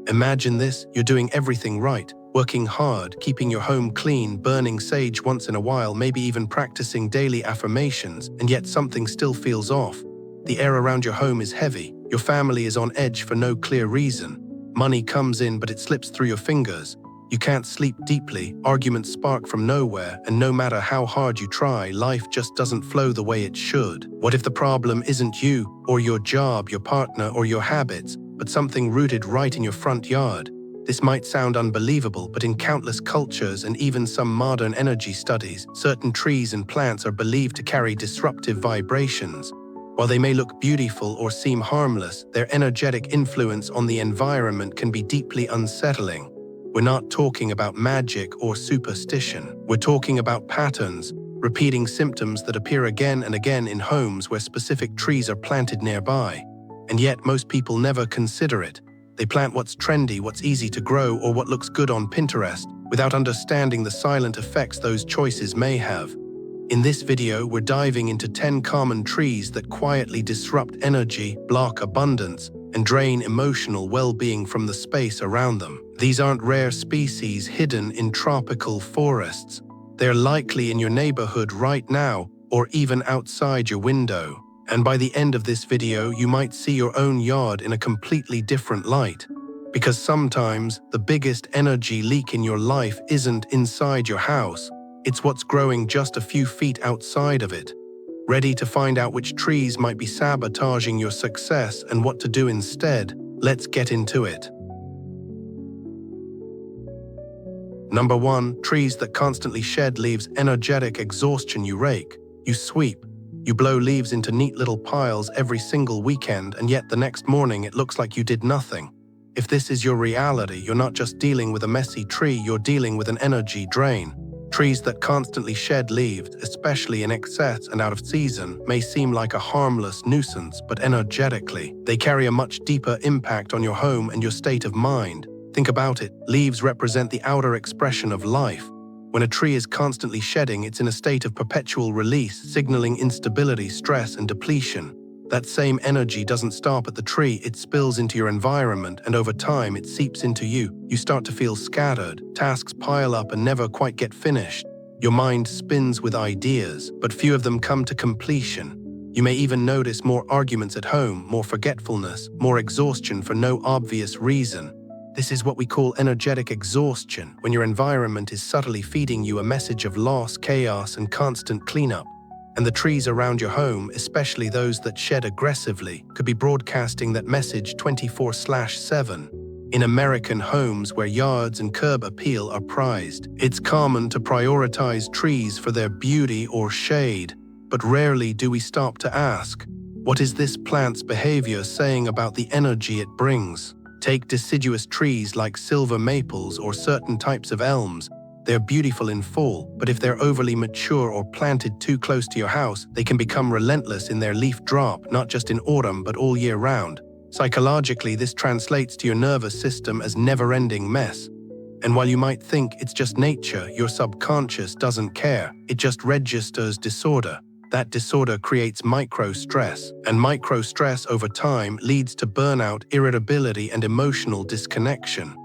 Imagine this: you're doing everything right, working hard, keeping your home clean, burning sage once in a while, maybe even practicing daily affirmations, and yet something still feels off. The air around your home is heavy, your family is on edge for no clear reason. Money comes in, but it slips through your fingers. You can't sleep deeply, arguments spark from nowhere, and no matter how hard you try, life just doesn't flow the way it should. What if the problem isn't you, or your job, your partner, or your habits, but something rooted right in your front yard? This might sound unbelievable, but in countless cultures and even some modern energy studies, certain trees and plants are believed to carry disruptive vibrations. While they may look beautiful or seem harmless, their energetic influence on the environment can be deeply unsettling. We're not talking about magic or superstition. We're talking about patterns, repeating symptoms that appear again and again in homes where specific trees are planted nearby. And yet most people never consider it. They plant what's trendy, what's easy to grow, or what looks good on Pinterest, without understanding the silent effects those choices may have. In this video, we're diving into 10 common trees that quietly disrupt energy, block abundance, and drain emotional well-being from the space around them. These aren't rare species hidden in tropical forests. They're likely in your neighborhood right now, or even outside your window. And by the end of this video, you might see your own yard in a completely different light. Because sometimes, the biggest energy leak in your life isn't inside your house. It's what's growing just a few feet outside of it. Ready to find out which trees might be sabotaging your success and what to do instead? Let's get into it. Number 1. Trees that constantly shed leaves. Energetic exhaustion. You rake, you sweep, you blow leaves into neat little piles every single weekend, and yet the next morning it looks like you did nothing. If this is your reality, you're not just dealing with a messy tree, you're dealing with an energy drain. Trees that constantly shed leaves, especially in excess and out of season, may seem like a harmless nuisance, but energetically, they carry a much deeper impact on your home and your state of mind. Think about it. Leaves represent the outer expression of life. When a tree is constantly shedding, it's in a state of perpetual release, signaling instability, stress, and depletion. That same energy doesn't stop at the tree, it spills into your environment, and over time it seeps into you. You start to feel scattered, tasks pile up and never quite get finished. Your mind spins with ideas, but few of them come to completion. You may even notice more arguments at home, more forgetfulness, more exhaustion for no obvious reason. This is what we call energetic exhaustion, when your environment is subtly feeding you a message of loss, chaos, and constant cleanup. And the trees around your home, especially those that shed aggressively, could be broadcasting that message 24/7. In American homes where yards and curb appeal are prized, it's common to prioritize trees for their beauty or shade. But rarely do we stop to ask, what is this plant's behavior saying about the energy it brings? Take deciduous trees like silver maples or certain types of elms. They're beautiful in fall, but if they're overly mature or planted too close to your house, they can become relentless in their leaf drop, not just in autumn but all year round. Psychologically, this translates to your nervous system as never-ending mess. And while you might think it's just nature, your subconscious doesn't care. It just registers disorder. That disorder creates micro-stress, and micro-stress over time leads to burnout, irritability, and emotional disconnection.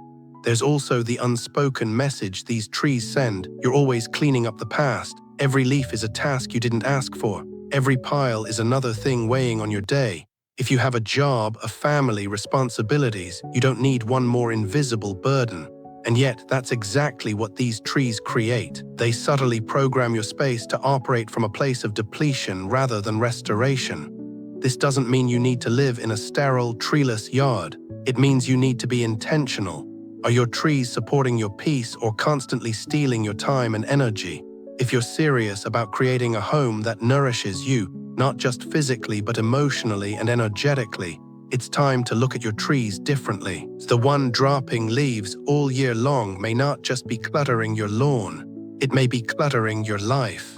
There's also the unspoken message these trees send. You're always cleaning up the past. Every leaf is a task you didn't ask for. Every pile is another thing weighing on your day. If you have a job, a family, responsibilities, you don't need one more invisible burden. And yet, that's exactly what these trees create. They subtly program your space to operate from a place of depletion rather than restoration. This doesn't mean you need to live in a sterile, treeless yard. It means you need to be intentional. Are your trees supporting your peace or constantly stealing your time and energy? If you're serious about creating a home that nourishes you, not just physically but emotionally and energetically, it's time to look at your trees differently. The one dropping leaves all year long may not just be cluttering your lawn, it may be cluttering your life.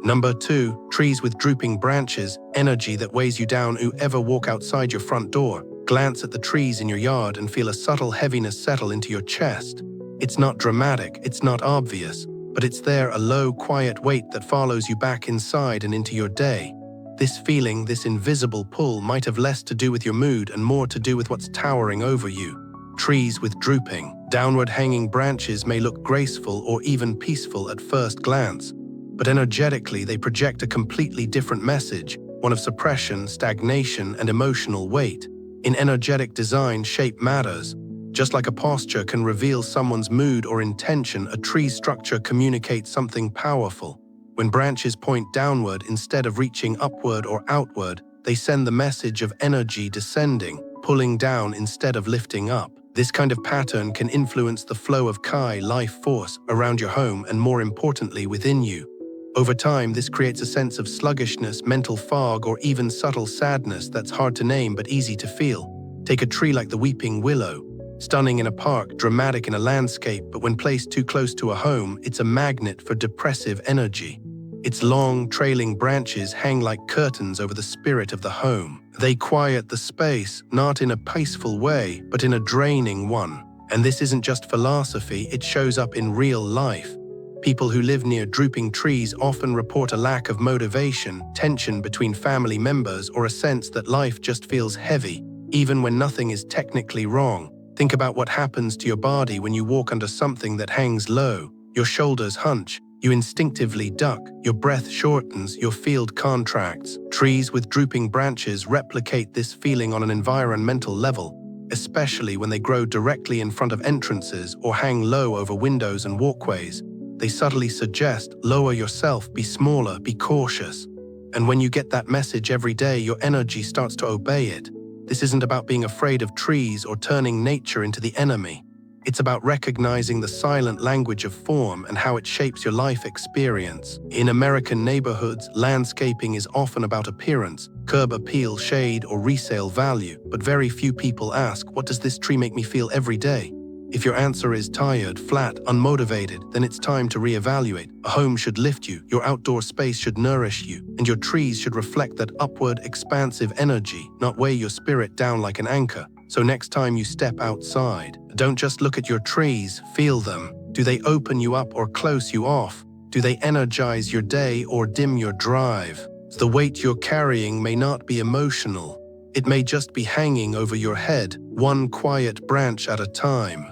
Number 2. Trees with drooping branches, energy that weighs you down. You ever walk outside your front door, glance at the trees in your yard and feel a subtle heaviness settle into your chest? It's not dramatic, it's not obvious, but it's there, a low, quiet weight that follows you back inside and into your day. This feeling, this invisible pull, might have less to do with your mood and more to do with what's towering over you. Trees with drooping, downward-hanging branches may look graceful or even peaceful at first glance, but energetically they project a completely different message, one of suppression, stagnation, and emotional weight. In energetic design, shape matters. Just like a posture can reveal someone's mood or intention, a tree's structure communicates something powerful. When branches point downward instead of reaching upward or outward, they send the message of energy descending, pulling down instead of lifting up. This kind of pattern can influence the flow of Chi, life force, around your home and, more importantly, within you. Over time, this creates a sense of sluggishness, mental fog, or even subtle sadness that's hard to name but easy to feel. Take a tree like the weeping willow. Stunning in a park, dramatic in a landscape, but when placed too close to a home, it's a magnet for depressive energy. Its long, trailing branches hang like curtains over the spirit of the home. They quiet the space, not in a peaceful way, but in a draining one. And this isn't just philosophy, it shows up in real life. People who live near drooping trees often report a lack of motivation, tension between family members, or a sense that life just feels heavy, even when nothing is technically wrong. Think about what happens to your body when you walk under something that hangs low. Your shoulders hunch, you instinctively duck, your breath shortens, your field contracts. Trees with drooping branches replicate this feeling on an environmental level, especially when they grow directly in front of entrances or hang low over windows and walkways. They subtly suggest, lower yourself, be smaller, be cautious. And when you get that message every day, your energy starts to obey it. This isn't about being afraid of trees or turning nature into the enemy. It's about recognizing the silent language of form and how it shapes your life experience. In American neighborhoods, landscaping is often about appearance, curb appeal, shade, or resale value, but very few people ask, what does this tree make me feel every day? If your answer is tired, flat, unmotivated, then it's time to reevaluate. A home should lift you, your outdoor space should nourish you, and your trees should reflect that upward, expansive energy, not weigh your spirit down like an anchor. So next time you step outside, don't just look at your trees, feel them. Do they open you up or close you off? Do they energize your day or dim your drive? The weight you're carrying may not be emotional. It may just be hanging over your head, one quiet branch at a time.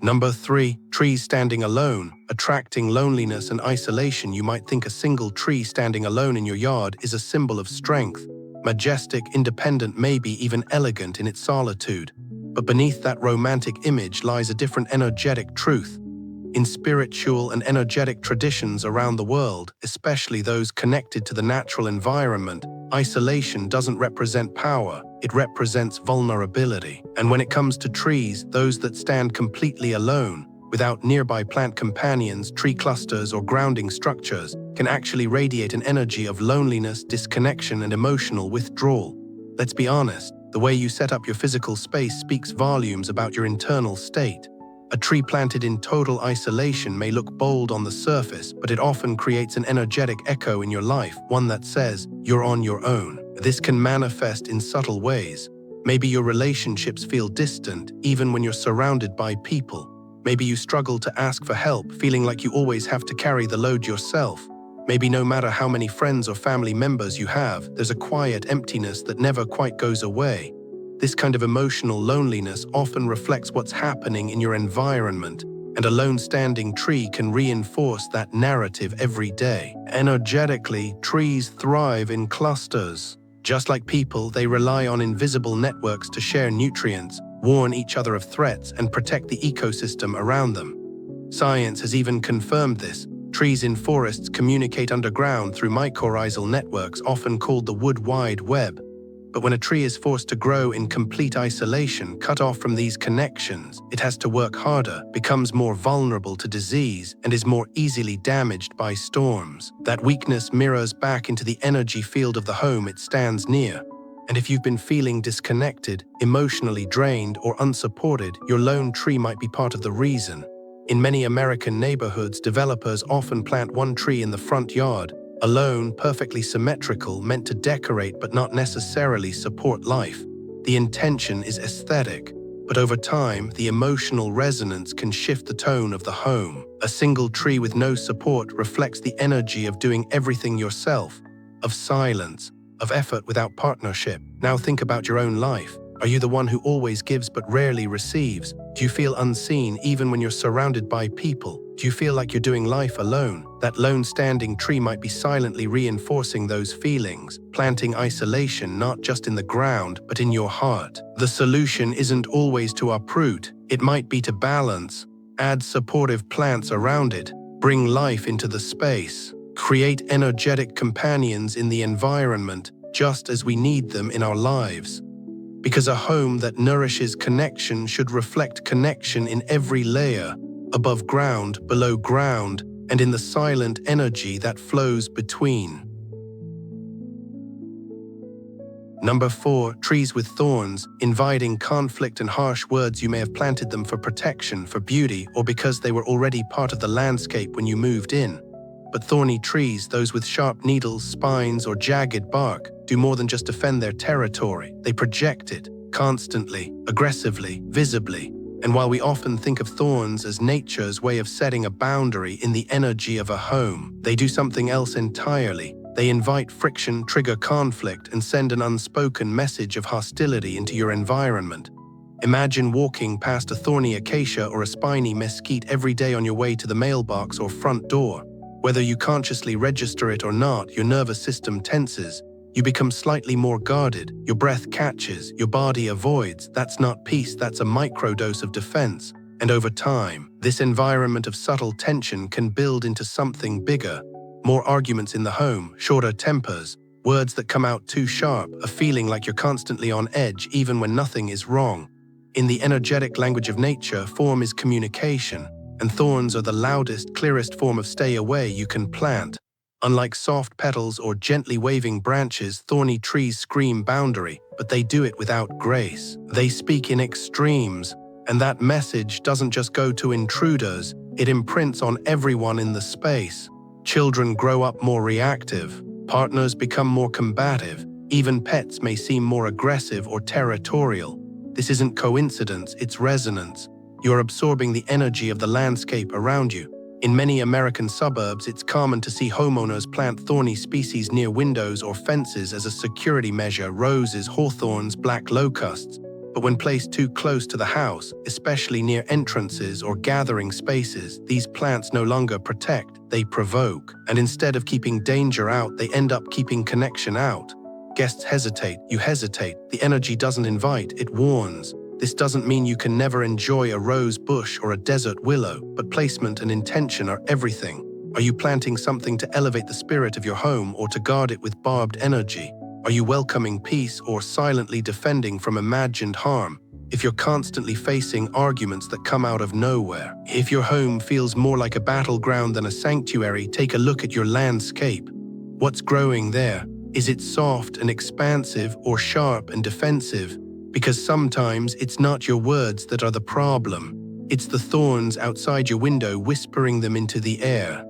Number 3. Trees standing alone, attracting loneliness and isolation. You might think a single tree standing alone in your yard is a symbol of strength, majestic, independent, maybe even elegant in its solitude. But beneath that romantic image lies a different energetic truth. In spiritual and energetic traditions around the world, especially those connected to the natural environment, isolation doesn't represent power, it represents vulnerability. And when it comes to trees, those that stand completely alone, without nearby plant companions, tree clusters, or grounding structures, can actually radiate an energy of loneliness, disconnection, and emotional withdrawal. Let's be honest, the way you set up your physical space speaks volumes about your internal state. A tree planted in total isolation may look bold on the surface, but it often creates an energetic echo in your life, one that says, you're on your own. This can manifest in subtle ways. Maybe your relationships feel distant, even when you're surrounded by people. Maybe you struggle to ask for help, feeling like you always have to carry the load yourself. Maybe no matter how many friends or family members you have, there's a quiet emptiness that never quite goes away. This kind of emotional loneliness often reflects what's happening in your environment, and a lone standing tree can reinforce that narrative every day. Energetically, trees thrive in clusters. Just like people, they rely on invisible networks to share nutrients, warn each other of threats, and protect the ecosystem around them. Science has even confirmed this. Trees in forests communicate underground through mycorrhizal networks, often called the wood wide web. But when a tree is forced to grow in complete isolation, cut off from these connections, it has to work harder, becomes more vulnerable to disease, and is more easily damaged by storms. That weakness mirrors back into the energy field of the home it stands near. And if you've been feeling disconnected, emotionally drained, or unsupported, your lone tree might be part of the reason. In many American neighborhoods, developers often plant one tree in the front yard, alone, perfectly symmetrical, meant to decorate but not necessarily support life. The intention is aesthetic, but over time, the emotional resonance can shift the tone of the home. A single tree with no support reflects the energy of doing everything yourself, of silence, of effort without partnership. Now think about your own life. Are you the one who always gives but rarely receives? Do you feel unseen even when you're surrounded by people? Do you feel like you're doing life alone? That lone standing tree might be silently reinforcing those feelings, planting isolation not just in the ground but in your heart. The solution isn't always to uproot. It might be to balance, add supportive plants around it, bring life into the space, create energetic companions in the environment just as we need them in our lives. Because a home that nourishes connection should reflect connection in every layer, above ground, below ground, and in the silent energy that flows between. Number 4, trees with thorns, inviting conflict and harsh words. You may have planted them for protection, for beauty, or because they were already part of the landscape when you moved in. But thorny trees, those with sharp needles, spines, or jagged bark, do more than just defend their territory. They project it, constantly, aggressively, visibly. And while we often think of thorns as nature's way of setting a boundary in the energy of a home, they do something else entirely. They invite friction, trigger conflict, and send an unspoken message of hostility into your environment. Imagine walking past a thorny acacia or a spiny mesquite every day on your way to the mailbox or front door. Whether you consciously register it or not, your nervous system tenses. You become slightly more guarded, your breath catches, your body avoids. That's not peace, that's a microdose of defense. And over time, this environment of subtle tension can build into something bigger. More arguments in the home, shorter tempers, words that come out too sharp, a feeling like you're constantly on edge even when nothing is wrong. In the energetic language of nature, form is communication, and thorns are the loudest, clearest form of stay away you can plant. Unlike soft petals or gently waving branches, thorny trees scream boundary, but they do it without grace. They speak in extremes, and that message doesn't just go to intruders, it imprints on everyone in the space. Children grow up more reactive, partners become more combative, even pets may seem more aggressive or territorial. This isn't coincidence, it's resonance. You're absorbing the energy of the landscape around you. In many American suburbs, it's common to see homeowners plant thorny species near windows or fences as a security measure: roses, hawthorns, black locusts. But when placed too close to the house, especially near entrances or gathering spaces, these plants no longer protect, they provoke. And instead of keeping danger out, they end up keeping connection out. Guests hesitate, you hesitate. The energy doesn't invite, it warns. This doesn't mean you can never enjoy a rose bush or a desert willow, but placement and intention are everything. Are you planting something to elevate the spirit of your home or to guard it with barbed energy? Are you welcoming peace or silently defending from imagined harm? If you're constantly facing arguments that come out of nowhere, if your home feels more like a battleground than a sanctuary, take a look at your landscape. What's growing there? Is it soft and expansive or sharp and defensive? Because sometimes it's not your words that are the problem. It's the thorns outside your window whispering them into the air.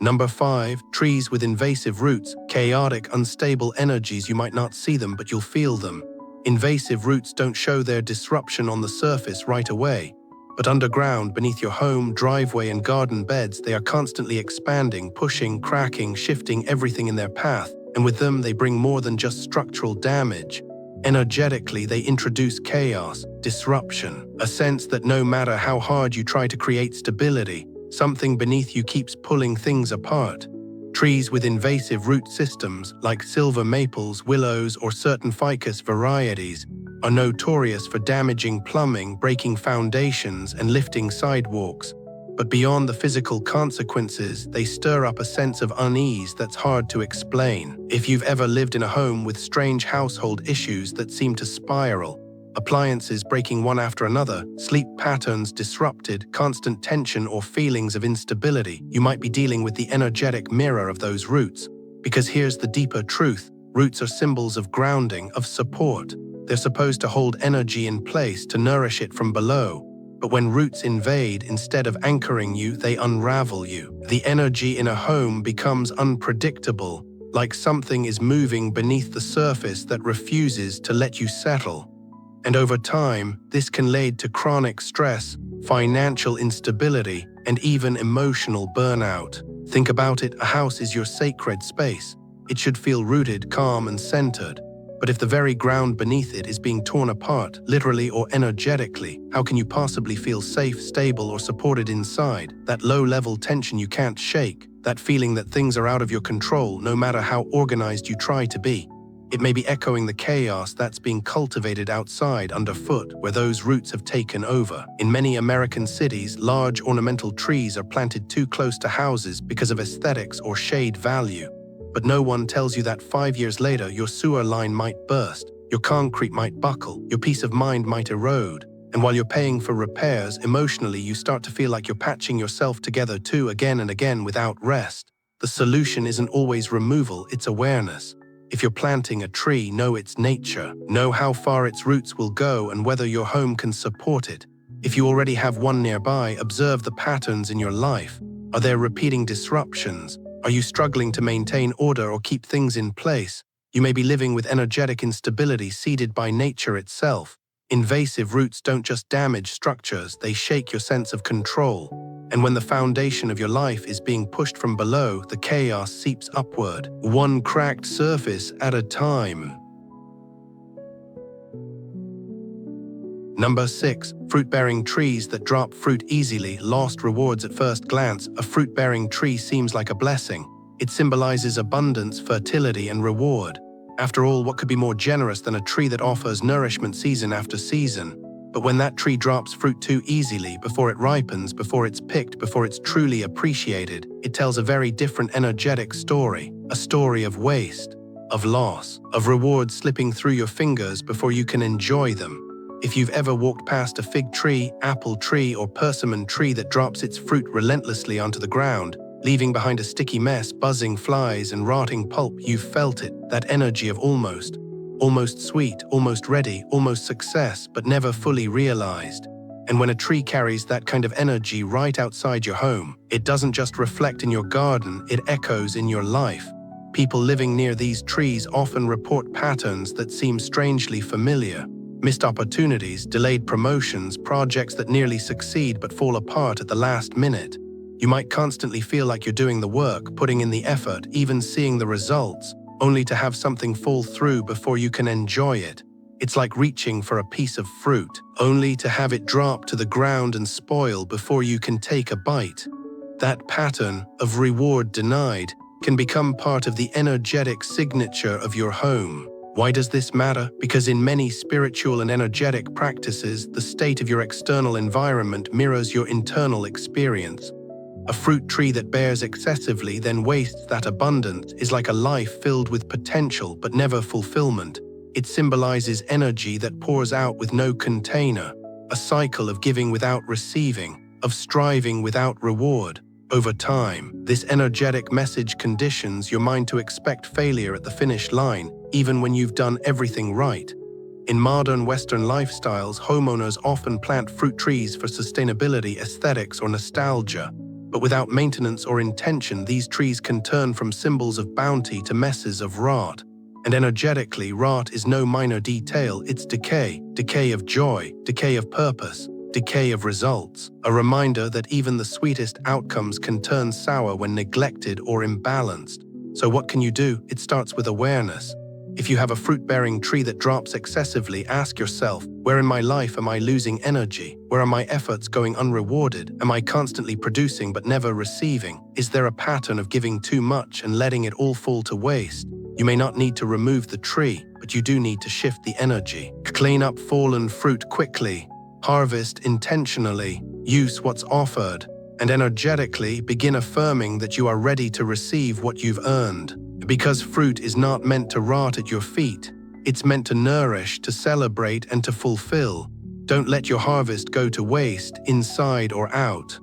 Number 5, trees with invasive roots, chaotic, unstable energies. You might not see them, but you'll feel them. Invasive roots don't show their disruption on the surface right away. But underground, beneath your home, driveway, and garden beds, they are constantly expanding, pushing, cracking, shifting everything in their path. And with them, they bring more than just structural damage. Energetically, they introduce chaos, disruption, a sense that no matter how hard you try to create stability, something beneath you keeps pulling things apart. Trees with invasive root systems, like silver maples, willows, or certain ficus varieties, are notorious for damaging plumbing, breaking foundations, and lifting sidewalks. But beyond the physical consequences, they stir up a sense of unease that's hard to explain. If you've ever lived in a home with strange household issues that seem to spiral, appliances breaking one after another, sleep patterns disrupted, constant tension, or feelings of instability, you might be dealing with the energetic mirror of those roots. Because here's the deeper truth: roots are symbols of grounding, of support. They're supposed to hold energy in place, to nourish it from below. But when roots invade, instead of anchoring you, they unravel you. The energy in a home becomes unpredictable, like something is moving beneath the surface that refuses to let you settle. And over time, this can lead to chronic stress, financial instability, and even emotional burnout. Think about it, a house is your sacred space. It should feel rooted, calm, and centered. But if the very ground beneath it is being torn apart, literally or energetically, how can you possibly feel safe, stable, or supported inside? That low-level tension you can't shake, that feeling that things are out of your control no matter how organized you try to be. It may be echoing the chaos that's being cultivated outside underfoot, where those roots have taken over. In many American cities, large ornamental trees are planted too close to houses because of aesthetics or shade value. But no one tells you that 5 years later, your sewer line might burst, your concrete might buckle, your peace of mind might erode. And while you're paying for repairs, emotionally you start to feel like you're patching yourself together too again and again without rest. The solution isn't always removal, it's awareness. If you're planting a tree, know its nature, know how far its roots will go and whether your home can support it. If you already have one nearby, observe the patterns in your life. Are there repeating disruptions? Are you struggling to maintain order or keep things in place? You may be living with energetic instability seeded by nature itself. Invasive roots don't just damage structures, they shake your sense of control. And when the foundation of your life is being pushed from below, the chaos seeps upward, one cracked surface at a time. Number 6. Fruit-bearing trees that drop fruit easily, lost rewards at first glance. A fruit-bearing tree seems like a blessing. It symbolizes abundance, fertility, and reward. After all, what could be more generous than a tree that offers nourishment season after season? But when that tree drops fruit too easily, before it ripens, before it's picked, before it's truly appreciated, it tells a very different energetic story. A story of waste, of loss, of rewards slipping through your fingers before you can enjoy them. If you've ever walked past a fig tree, apple tree, or persimmon tree that drops its fruit relentlessly onto the ground, leaving behind a sticky mess, buzzing flies, and rotting pulp, you've felt it, that energy of almost sweet, almost ready, almost success, but never fully realized. And when a tree carries that kind of energy right outside your home, it doesn't just reflect in your garden, it echoes in your life. People living near these trees often report patterns that seem strangely familiar. Missed opportunities, delayed promotions, projects that nearly succeed but fall apart at the last minute. You might constantly feel like you're doing the work, putting in the effort, even seeing the results, only to have something fall through before you can enjoy it. It's like reaching for a piece of fruit, only to have it drop to the ground and spoil before you can take a bite. That pattern of reward denied can become part of the energetic signature of your home. Why does this matter? Because in many spiritual and energetic practices, the state of your external environment mirrors your internal experience. A fruit tree that bears excessively, then wastes that abundance, is like a life filled with potential but never fulfillment. It symbolizes energy that pours out with no container, a cycle of giving without receiving, of striving without reward. Over time, this energetic message conditions your mind to expect failure at the finish line, even when you've done everything right. In modern Western lifestyles, homeowners often plant fruit trees for sustainability, aesthetics, or nostalgia. But without maintenance or intention, these trees can turn from symbols of bounty to messes of rot. And energetically, rot is no minor detail, it's decay. Decay of joy, decay of purpose, decay of results. A reminder that even the sweetest outcomes can turn sour when neglected or imbalanced. So what can you do? It starts with awareness. If you have a fruit-bearing tree that drops excessively, ask yourself, where in my life am I losing energy? Where are my efforts going unrewarded? Am I constantly producing but never receiving? Is there a pattern of giving too much and letting it all fall to waste? You may not need to remove the tree, but you do need to shift the energy. Clean up fallen fruit quickly. Harvest intentionally. Use what's offered. And energetically begin affirming that you are ready to receive what you've earned. Because fruit is not meant to rot at your feet. It's meant to nourish, to celebrate, and to fulfill. Don't let your harvest go to waste, inside or out.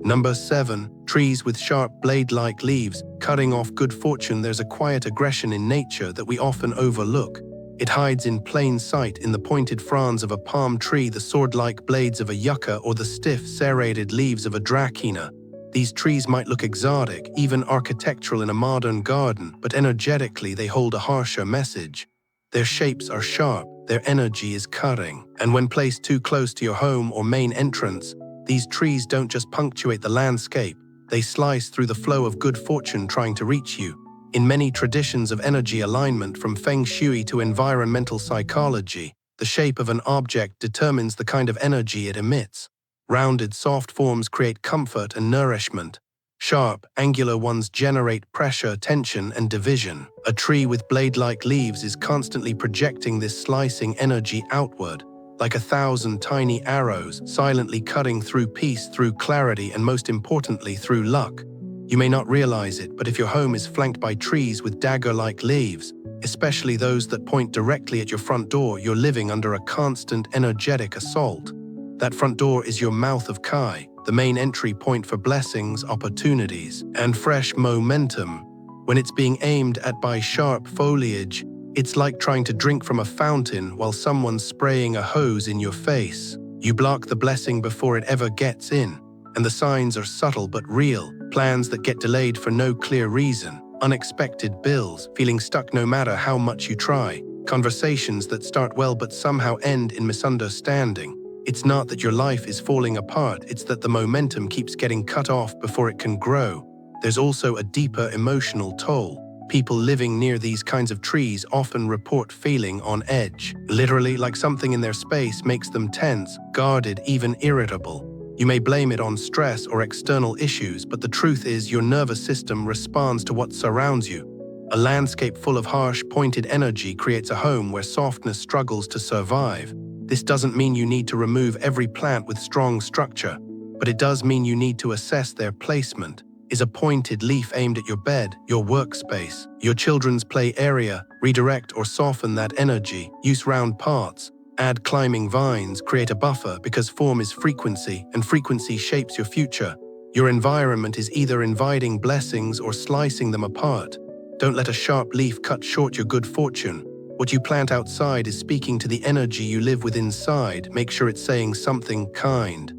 Number 7. Trees with sharp blade-like leaves, cutting off good fortune. There's a quiet aggression in nature that we often overlook. It hides in plain sight in the pointed fronds of a palm tree, the sword-like blades of a yucca, or the stiff, serrated leaves of a dracena. These trees might look exotic, even architectural in a modern garden, but energetically they hold a harsher message. Their shapes are sharp, their energy is cutting. And when placed too close to your home or main entrance, these trees don't just punctuate the landscape, they slice through the flow of good fortune trying to reach you. In many traditions of energy alignment, from feng shui to environmental psychology, the shape of an object determines the kind of energy it emits. Rounded, soft forms create comfort and nourishment. Sharp, angular ones generate pressure, tension, and division. A tree with blade-like leaves is constantly projecting this slicing energy outward, like 1,000 tiny arrows, silently cutting through peace, through clarity, and most importantly, through luck. You may not realize it, but if your home is flanked by trees with dagger-like leaves, especially those that point directly at your front door, you're living under a constant energetic assault. That front door is your mouth of Kai, the main entry point for blessings, opportunities, and fresh momentum. When it's being aimed at by sharp foliage, it's like trying to drink from a fountain while someone's spraying a hose in your face. You block the blessing before it ever gets in, and the signs are subtle but real. Plans that get delayed for no clear reason, unexpected bills, feeling stuck no matter how much you try, conversations that start well but somehow end in misunderstanding. It's not that your life is falling apart, it's that the momentum keeps getting cut off before it can grow. There's also a deeper emotional toll. People living near these kinds of trees often report feeling on edge, literally like something in their space makes them tense, guarded, even irritable. You may blame it on stress or external issues, but the truth is your nervous system responds to what surrounds you. A landscape full of harsh, pointed energy creates a home where softness struggles to survive. This doesn't mean you need to remove every plant with strong structure, but it does mean you need to assess their placement. Is a pointed leaf aimed at your bed, your workspace, your children's play area? Redirect or soften that energy. Use round parts. Add climbing vines, create a buffer, because form is frequency, and frequency shapes your future. Your environment is either inviting blessings or slicing them apart. Don't let a sharp leaf cut short your good fortune. What you plant outside is speaking to the energy you live with inside. Make sure it's saying something kind.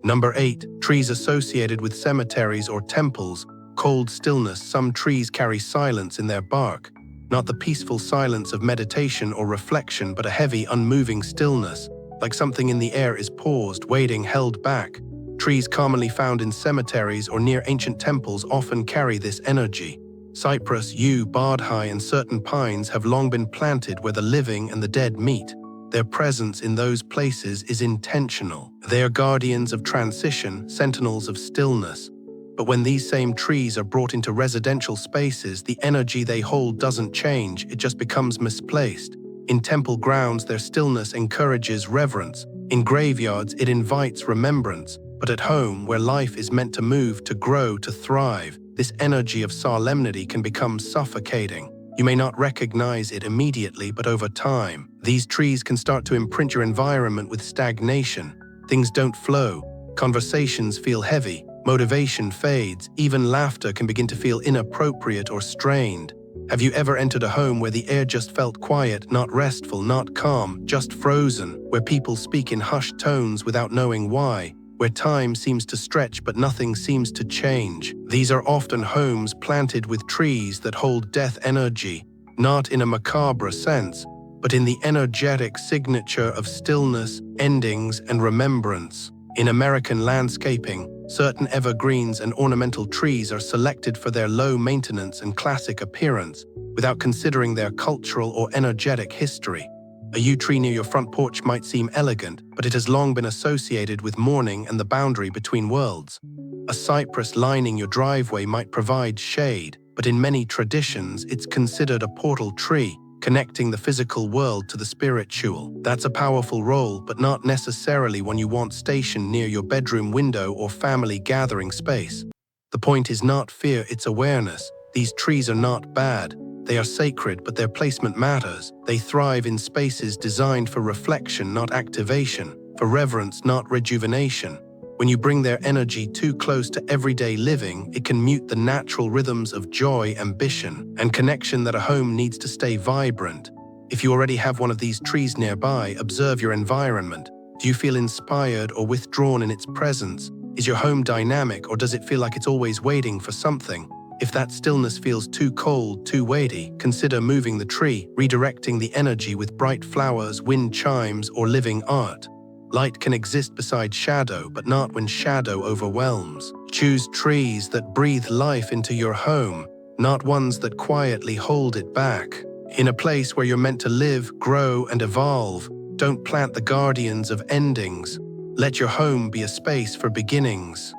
Number 8. Trees associated with cemeteries or temples. Cold stillness. Some trees carry silence in their bark. Not the peaceful silence of meditation or reflection, but a heavy, unmoving stillness, like something in the air is paused, waiting, held back. Trees commonly found in cemeteries or near ancient temples often carry this energy. Cypress, yew, bardhai, and certain pines have long been planted where the living and the dead meet. Their presence in those places is intentional. They are guardians of transition, sentinels of stillness. But when these same trees are brought into residential spaces, the energy they hold doesn't change, it just becomes misplaced. In temple grounds, their stillness encourages reverence. In graveyards, it invites remembrance. But at home, where life is meant to move, to grow, to thrive, this energy of solemnity can become suffocating. You may not recognize it immediately, but over time, these trees can start to imprint your environment with stagnation. Things don't flow, conversations feel heavy, motivation fades, even laughter can begin to feel inappropriate or strained. Have you ever entered a home where the air just felt quiet, not restful, not calm, just frozen, where people speak in hushed tones without knowing why, where time seems to stretch but nothing seems to change? These are often homes planted with trees that hold death energy, not in a macabre sense, but in the energetic signature of stillness, endings, and remembrance. In American landscaping, certain evergreens and ornamental trees are selected for their low maintenance and classic appearance, without considering their cultural or energetic history. A yew tree near your front porch might seem elegant, but it has long been associated with mourning and the boundary between worlds. A cypress lining your driveway might provide shade, but in many traditions, it's considered a portal tree, connecting the physical world to the spiritual. That's a powerful role, but not necessarily one you want stationed near your bedroom window or family gathering space. The point is not fear, it's awareness. These trees are not bad. They are sacred, but their placement matters. They thrive in spaces designed for reflection, not activation, for reverence, not rejuvenation. When you bring their energy too close to everyday living, it can mute the natural rhythms of joy, ambition, and connection that a home needs to stay vibrant. If you already have one of these trees nearby, observe your environment. Do you feel inspired or withdrawn in its presence? Is your home dynamic, or does it feel like it's always waiting for something? If that stillness feels too cold, too weighty, consider moving the tree, redirecting the energy with bright flowers, wind chimes, or living art. Light can exist beside shadow, but not when shadow overwhelms. Choose trees that breathe life into your home, not ones that quietly hold it back. In a place where you're meant to live, grow, and evolve, don't plant the guardians of endings. Let your home be a space for beginnings.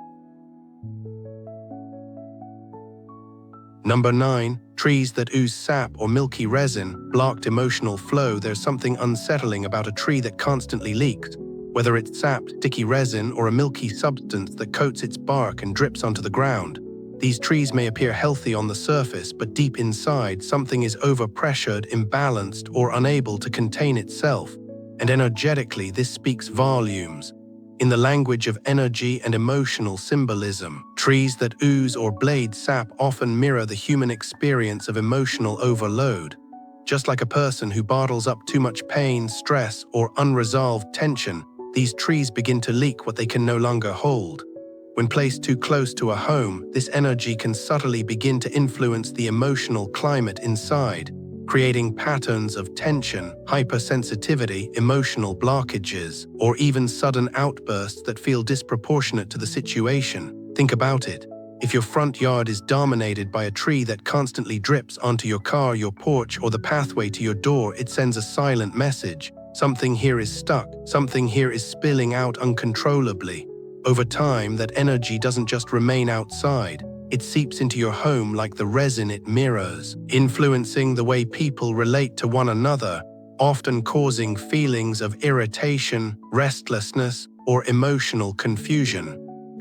Number 9. Trees that ooze sap or milky resin, blocked emotional flow. There's something unsettling about a tree that constantly leaks. Whether it's sap, sticky resin, or a milky substance that coats its bark and drips onto the ground. These trees may appear healthy on the surface, but deep inside, something is overpressured, imbalanced, or unable to contain itself. And energetically, this speaks volumes. In the language of energy and emotional symbolism, trees that ooze or blade sap often mirror the human experience of emotional overload. Just like a person who bottles up too much pain, stress, or unresolved tension, these trees begin to leak what they can no longer hold. When placed too close to a home, this energy can subtly begin to influence the emotional climate inside, creating patterns of tension, hypersensitivity, emotional blockages, or even sudden outbursts that feel disproportionate to the situation. Think about it. If your front yard is dominated by a tree that constantly drips onto your car, your porch, or the pathway to your door, it sends a silent message. Something here is stuck. Something here is spilling out uncontrollably. Over time, that energy doesn't just remain outside. It seeps into your home like the resin it mirrors, influencing the way people relate to one another, often causing feelings of irritation, restlessness, or emotional confusion.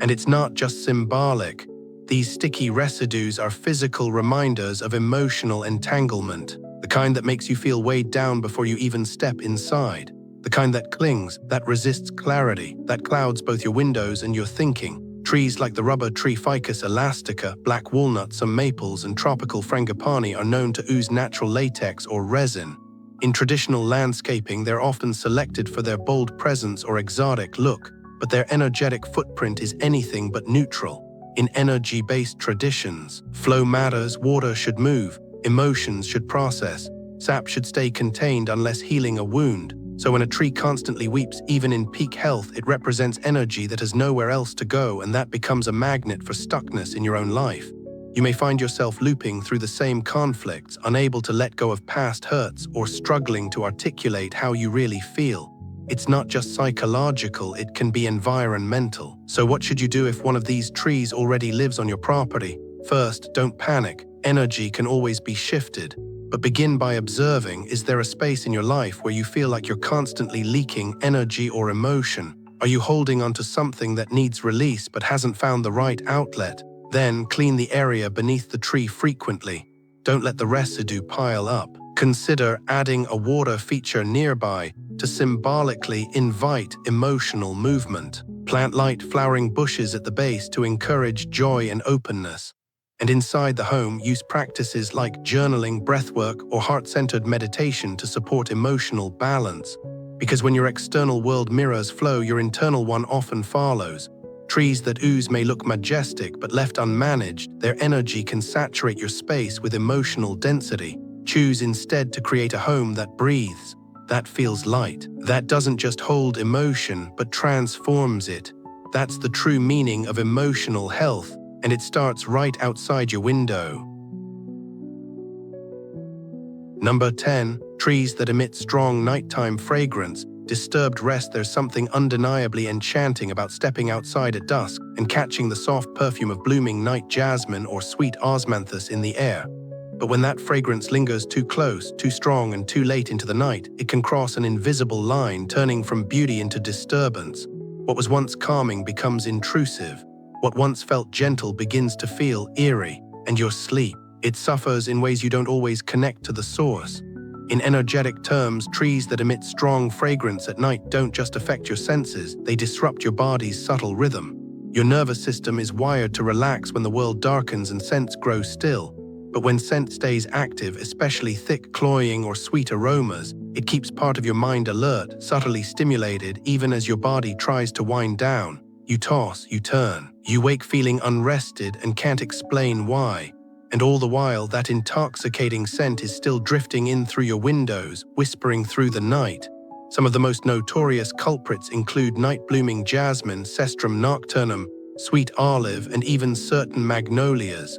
And it's not just symbolic. These sticky residues are physical reminders of emotional entanglement, the kind that makes you feel weighed down before you even step inside, the kind that clings, that resists clarity, that clouds both your windows and your thinking. Trees like the rubber tree Ficus elastica, black walnut, some maples, and tropical frangipani are known to ooze natural latex or resin. In traditional landscaping, they're often selected for their bold presence or exotic look, but their energetic footprint is anything but neutral. In energy-based traditions, flow matters, water should move, emotions should process, sap should stay contained unless healing a wound. So when a tree constantly weeps, even in peak health, it represents energy that has nowhere else to go, and that becomes a magnet for stuckness in your own life. You may find yourself looping through the same conflicts, unable to let go of past hurts, or struggling to articulate how you really feel. It's not just psychological, it can be environmental. So what should you do if one of these trees already lives on your property? First, don't panic. Energy can always be shifted. But begin by observing, is there a space in your life where you feel like you're constantly leaking energy or emotion? Are you holding onto something that needs release but hasn't found the right outlet? Then clean the area beneath the tree frequently. Don't let the residue pile up. Consider adding a water feature nearby to symbolically invite emotional movement. Plant light flowering bushes at the base to encourage joy and openness. And inside the home, use practices like journaling, breathwork, or heart-centered meditation to support emotional balance. Because when your external world mirrors flow, your internal one often follows. Trees that ooze may look majestic, but left unmanaged, their energy can saturate your space with emotional density. Choose instead to create a home that breathes, that feels light, that doesn't just hold emotion, but transforms it. That's the true meaning of emotional health. And it starts right outside your window. Number 10. Trees that emit strong nighttime fragrance. Disturbed rest. There's something undeniably enchanting about stepping outside at dusk and catching the soft perfume of blooming night jasmine or sweet osmanthus in the air. But when that fragrance lingers too close, too strong, and too late into the night, it can cross an invisible line, turning from beauty into disturbance. What was once calming becomes intrusive. What once felt gentle begins to feel eerie, and your sleep, it suffers in ways you don't always connect to the source. In energetic terms, trees that emit strong fragrance at night don't just affect your senses, they disrupt your body's subtle rhythm. Your nervous system is wired to relax when the world darkens and scents grow still. But when scent stays active, especially thick, cloying, or sweet aromas, it keeps part of your mind alert, subtly stimulated even as your body tries to wind down. You toss, you turn. You wake feeling unrested and can't explain why. And all the while, that intoxicating scent is still drifting in through your windows, whispering through the night. Some of the most notorious culprits include night-blooming jasmine, Cestrum nocturnum, sweet olive, and even certain magnolias.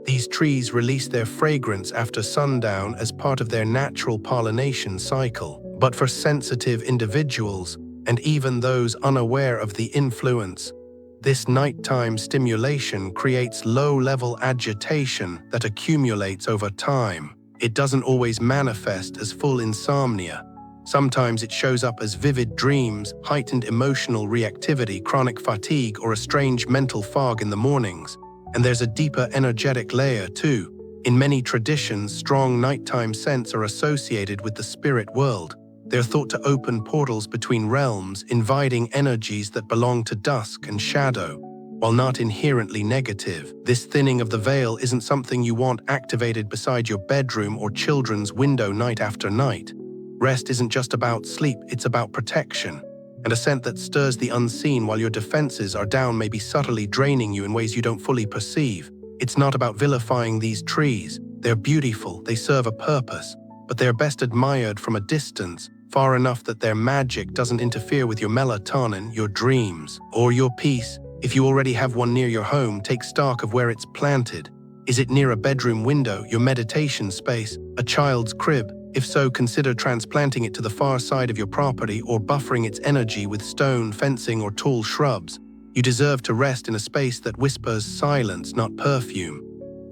These trees release their fragrance after sundown as part of their natural pollination cycle. But for sensitive individuals, and even those unaware of the influence, this nighttime stimulation creates low-level agitation that accumulates over time. It doesn't always manifest as full insomnia. Sometimes it shows up as vivid dreams, heightened emotional reactivity, chronic fatigue, or a strange mental fog in the mornings. And there's a deeper energetic layer too. In many traditions, strong nighttime scents are associated with the spirit world. They're thought to open portals between realms, inviting energies that belong to dusk and shadow. While not inherently negative, this thinning of the veil isn't something you want activated beside your bedroom or children's window night after night. Rest isn't just about sleep, it's about protection. And a scent that stirs the unseen while your defenses are down may be subtly draining you in ways you don't fully perceive. It's not about vilifying these trees. They're beautiful, they serve a purpose, but they're best admired from a distance, far enough that their magic doesn't interfere with your melatonin, your dreams, or your peace. If you already have one near your home, take stock of where it's planted. Is it near a bedroom window, your meditation space, a child's crib? If so, consider transplanting it to the far side of your property or buffering its energy with stone, fencing, or tall shrubs. You deserve to rest in a space that whispers silence, not perfume.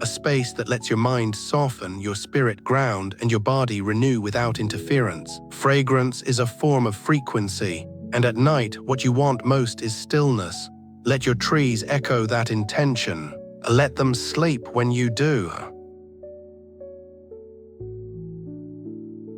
A space that lets your mind soften, your spirit ground, and your body renew without interference. Fragrance is a form of frequency, and at night, what you want most is stillness. Let your trees echo that intention. Let them sleep when you do.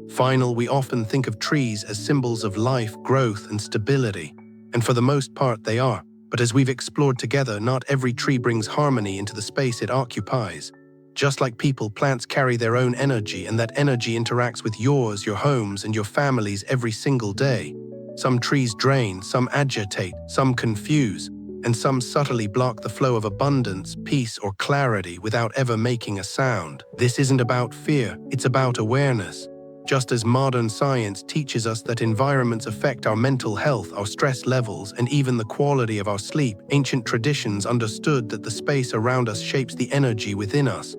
Finally, we often think of trees as symbols of life, growth, and stability, and for the most part they are. But as we've explored together, not every tree brings harmony into the space it occupies. Just like people, plants carry their own energy, and that energy interacts with yours, your homes, and your families every single day. Some trees drain, some agitate, some confuse, and some subtly block the flow of abundance, peace, or clarity without ever making a sound. This isn't about fear, it's about awareness. Just as modern science teaches us that environments affect our mental health, our stress levels, and even the quality of our sleep, ancient traditions understood that the space around us shapes the energy within us.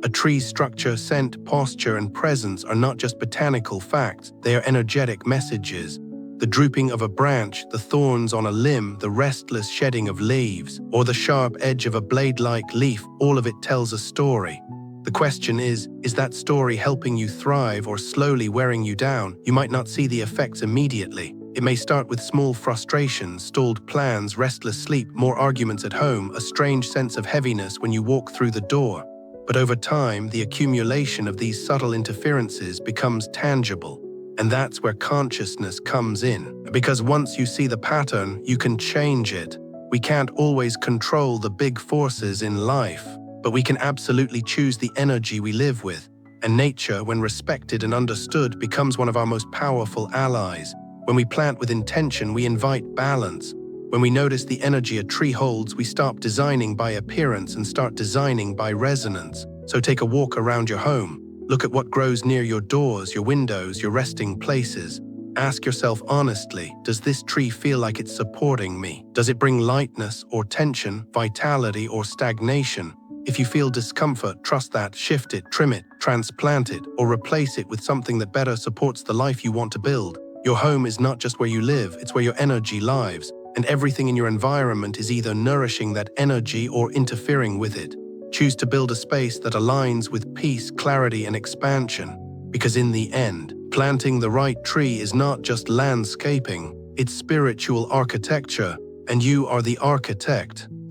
A tree's structure, scent, posture, and presence are not just botanical facts, they are energetic messages. The drooping of a branch, the thorns on a limb, the restless shedding of leaves, or the sharp edge of a blade-like leaf, all of it tells a story. The question is that story helping you thrive or slowly wearing you down? You might not see the effects immediately. It may start with small frustrations, stalled plans, restless sleep, more arguments at home, a strange sense of heaviness when you walk through the door. But over time, the accumulation of these subtle interferences becomes tangible. And that's where consciousness comes in. Because once you see the pattern, you can change it. We can't always control the big forces in life, but we can absolutely choose the energy we live with. And nature, when respected and understood, becomes one of our most powerful allies. When we plant with intention, we invite balance. When we notice the energy a tree holds, we stop designing by appearance and start designing by resonance. So take a walk around your home. Look at what grows near your doors, your windows, your resting places. Ask yourself honestly, does this tree feel like it's supporting me? Does it bring lightness or tension, vitality or stagnation? If you feel discomfort, trust that, shift it, trim it, transplant it, or replace it with something that better supports the life you want to build. Your home is not just where you live, it's where your energy lives, and everything in your environment is either nourishing that energy or interfering with it. Choose to build a space that aligns with peace, clarity, and expansion, because in the end, planting the right tree is not just landscaping, it's spiritual architecture, and you are the architect.